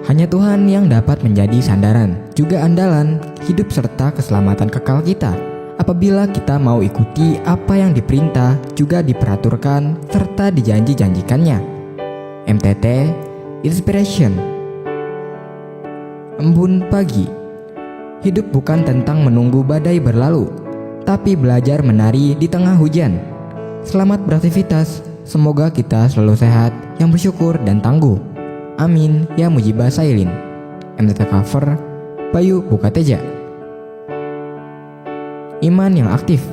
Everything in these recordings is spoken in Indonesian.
Hanya Tuhan yang dapat menjadi sandaran, juga andalan, hidup serta keselamatan kekal kita. Apabila kita mau ikuti apa yang diperintah, juga diperaturkan, serta dijanji-janjikannya. MTT Inspiration. Embun pagi. Hidup bukan tentang menunggu badai berlalu, tapi belajar menari di tengah hujan. Selamat beraktivitas, semoga kita selalu sehat, yang bersyukur dan tangguh. Amin, ya Mujibah Sailin. MTT Cover, Bayu Bukateja. Iman yang aktif.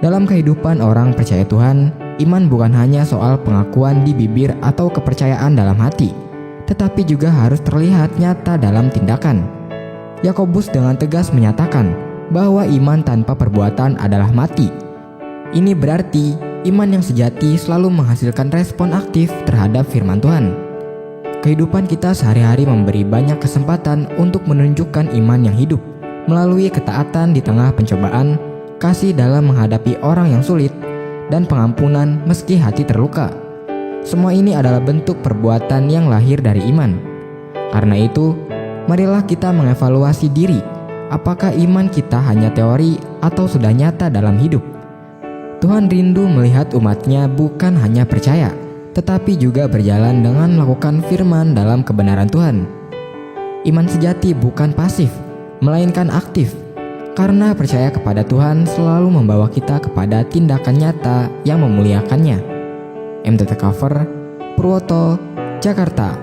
Dalam kehidupan orang percaya Tuhan, iman bukan hanya soal pengakuan di bibir atau kepercayaan dalam hati, tetapi juga harus terlihat nyata dalam tindakan. Yakobus dengan tegas menyatakan bahwa iman tanpa perbuatan adalah mati. Ini berarti iman yang sejati selalu menghasilkan respon aktif terhadap firman Tuhan. Kehidupan kita sehari-hari memberi banyak kesempatan untuk menunjukkan iman yang hidup melalui ketaatan di tengah pencobaan, kasih dalam menghadapi orang yang sulit, dan pengampunan meski hati terluka. Semua ini adalah bentuk perbuatan yang lahir dari iman. Karena itu, marilah kita mengevaluasi diri, apakah iman kita hanya teori atau sudah nyata dalam hidup. Tuhan rindu melihat umatnya bukan hanya percaya, tetapi juga berjalan dengan melakukan firman dalam kebenaran Tuhan. Iman sejati bukan pasif, melainkan aktif, karena percaya kepada Tuhan selalu membawa kita kepada tindakan nyata yang memuliakannya. MTT Cover, Purwoto, Jakarta.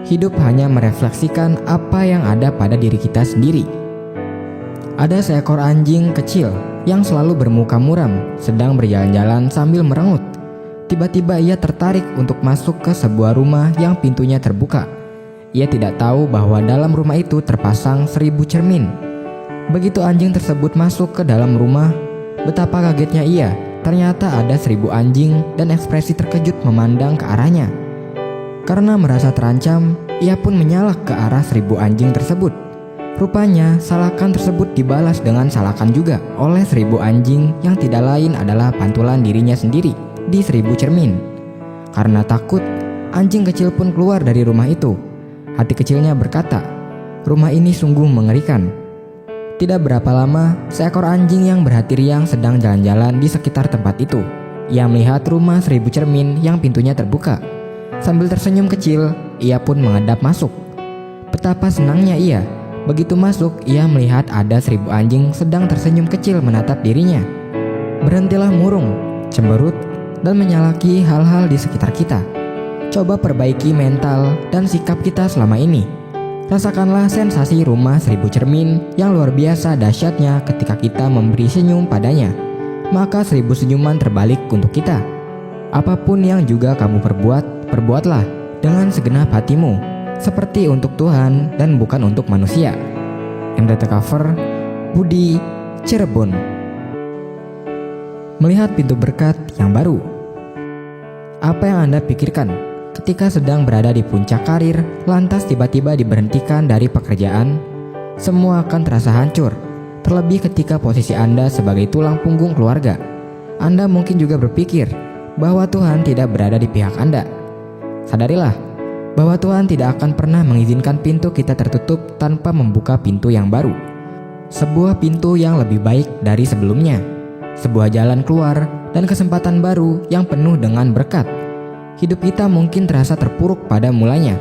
Hidup hanya merefleksikan apa yang ada pada diri kita sendiri. Ada seekor anjing kecil yang selalu bermuka muram, sedang berjalan-jalan sambil merengut. Tiba-tiba ia tertarik untuk masuk ke sebuah rumah yang pintunya terbuka. Ia tidak tahu bahwa dalam rumah itu terpasang 1000 cermin. Begitu anjing tersebut masuk ke dalam rumah, betapa kagetnya ia. Ternyata ada 1000 anjing dan ekspresi terkejut memandang ke arahnya. Karena merasa terancam, ia pun menyalak ke arah 1000 anjing tersebut. Rupanya salakan tersebut dibalas dengan salakan juga oleh 1000 anjing yang tidak lain adalah pantulan dirinya sendiri di 1000 cermin. Karena takut, anjing kecil pun keluar dari rumah itu. Hati kecilnya berkata, rumah ini sungguh mengerikan. Tidak berapa lama, seekor anjing yang berhati riang sedang jalan-jalan di sekitar tempat itu. Ia melihat rumah 1000 cermin yang pintunya terbuka. Sambil tersenyum kecil, ia pun menghadap masuk. Betapa senangnya ia. Begitu masuk, ia melihat ada 1000 anjing sedang tersenyum kecil menatap dirinya. Berhentilah murung, cemberut, dan menyalaki hal-hal di sekitar kita. Coba perbaiki mental dan sikap kita selama ini. Rasakanlah sensasi rumah 1000 cermin yang luar biasa dahsyatnya ketika kita memberi senyum padanya. Maka 1000 senyuman terbalik untuk kita. Apapun yang juga kamu perbuat, perbuatlah dengan segenap hatimu, seperti untuk Tuhan dan bukan untuk manusia. MTT Cover, Budi, Cirebon. Melihat pintu berkat yang baru. Apa yang Anda pikirkan ketika sedang berada di puncak karir, lantas tiba-tiba diberhentikan dari pekerjaan? Semua akan terasa hancur, terlebih ketika posisi Anda sebagai tulang punggung keluarga. Anda mungkin juga berpikir bahwa Tuhan tidak berada di pihak Anda. Sadarilah bahwa Tuhan tidak akan pernah mengizinkan pintu kita tertutup tanpa membuka pintu yang baru. Sebuah pintu yang lebih baik dari sebelumnya. Sebuah jalan keluar dan kesempatan baru yang penuh dengan berkat. Hidup kita mungkin terasa terpuruk pada mulanya,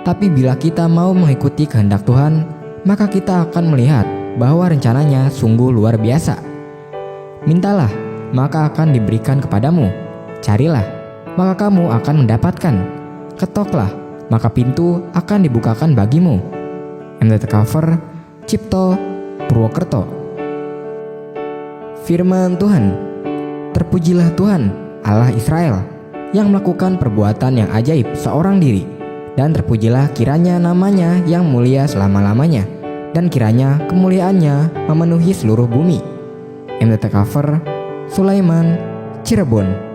tapi bila kita mau mengikuti kehendak Tuhan, maka kita akan melihat bahwa rencananya sungguh luar biasa. Mintalah, maka akan diberikan kepadamu. Carilah, maka kamu akan mendapatkan. Ketoklah, maka pintu akan dibukakan bagimu. MTT Cover, Cipto, Purwokerto. Firman Tuhan. Terpujilah Tuhan, Allah Israel, yang melakukan perbuatan yang ajaib seorang diri, dan terpujilah kiranya namanya yang mulia selama-lamanya, dan kiranya kemuliaannya memenuhi seluruh bumi. MTT Cover, Sulaiman, Cirebon.